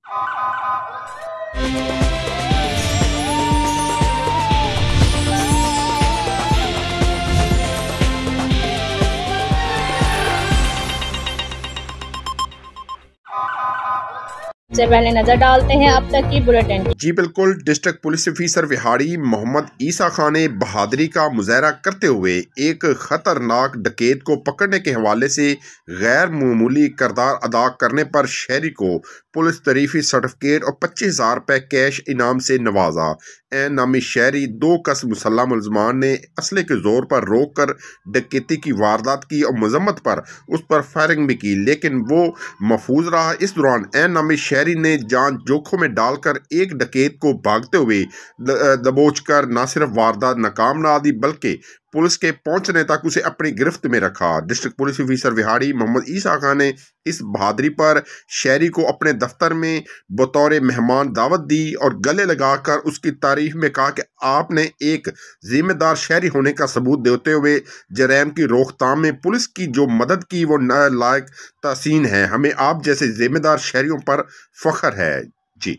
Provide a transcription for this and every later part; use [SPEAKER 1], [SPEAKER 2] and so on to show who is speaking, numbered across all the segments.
[SPEAKER 1] से पहले नजर डालते हैं अब तक की बुलेटिन।
[SPEAKER 2] जी बिल्कुल, district police officer Vehari Mohammad Isa Khan ने बहादुरी का मुजाहरा करते हुए एक खतरनाक डकैत को पकड़ने के हवाले से गैर मामूली किरदार अदा करने पर शहरी को पुलिस तरीफी सर्टिफिकेट और 25,000 रुपये कैश इनाम से नवाजा। एन नामी शहरी 2 कस मुसल्लह मुलजमान ने असले के जोर पर रोक कर डकैती की वारदात की और मजम्मत पर उस पर फायरिंग भी की, लेकिन वो महफूज रहा। इस दौरान एन नामी शहरी ने जान जोखों में डालकर एक डकैत को भागते हुए दबोच कर न सिर्फ वारदात नाकाम ना दी बल्कि पुलिस के पहुंचने तक उसे अपनी गिरफ्त में रखा। District police officer Vehari Mohammad Isa Khan ने इस बहादुरी पर शहरी को अपने दफ्तर में बतौर मेहमान दावत दी और गले लगाकर उसकी तारीफ में कहा कि आपने एक जिम्मेदार शहरी होने का सबूत देते हुए जराइम की रोकथाम में पुलिस की जो मदद की वो लायक तहसीन है। हमें आप जैसे जिम्मेदार शहरियों पर फख्र है। जी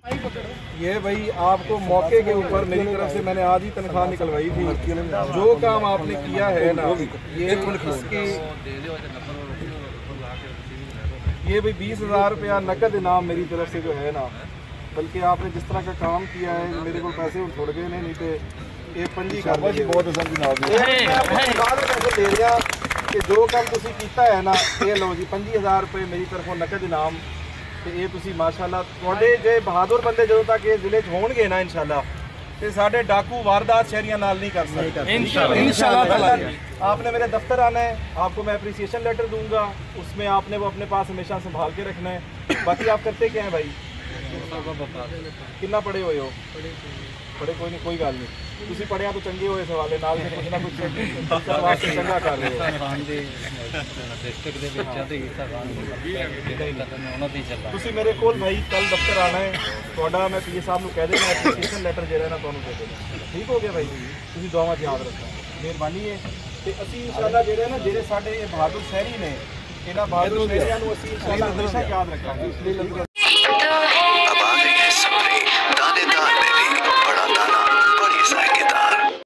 [SPEAKER 3] ये भाई आपको मौके के ऊपर मेरी तरफ से मैंने आज ही तनख्वाह निकलवाई थी। जो काम आपने किया है ना, ये इसकी ये भाई 20,000 रुपया नकद इनाम मेरी तरफ से जो है ना, बल्कि आपने जिस तरह का काम किया है मेरे को पैसे छोड़ गए नहीं तो ये पंजी कर बहुत पैसे दे रहा कि जो काम तुसी कीता है ना, ये लो जी 25,000 रुपये मेरी तरफों नकद इनाम। तो ये तुसी माशाल्लाह थोड़े जे बहादुर बंदे जो तक ये जिले होंगे ना इंशाल्लाह ते साडे डाकू वारदात शहरियां नाल नहीं कर सकते इंशाल्लाह। आपने मेरे दफ्तर आना है, आपको मैं अप्रिसिएशन लेटर दूंगा, उसमें आपने वो अपने पास हमेशा संभाल के रखना है। बाकी आप करते क्या है भाई, कितना पढ़े हुए हो? पढ़े कोई नहीं, कोई गल नहीं, तुसी पढ़िया तो चंगे होए सवाले नाल से कुछ ना कुछ वास्ते चंगा कर रहे हो। तुसी मेरे कोल भाई कल दफ्तर आना है, थोड़ा मैं पीए साहब को कह देना एप्लीकेशन लेटर जो है ना तुहानू दे देना। ठीक हो गया भाई, तुसी दुआवां याद रखना, मेहरबानी है। ते असीं इंशाल्लाह जेहड़े ना जेहड़े साडे बहादुर शहरी ने, इन्हां बहादुर शहरियां नूं असीं इंशाल्लाह हमेशा याद रखांगे। अब आ गई है दानेदार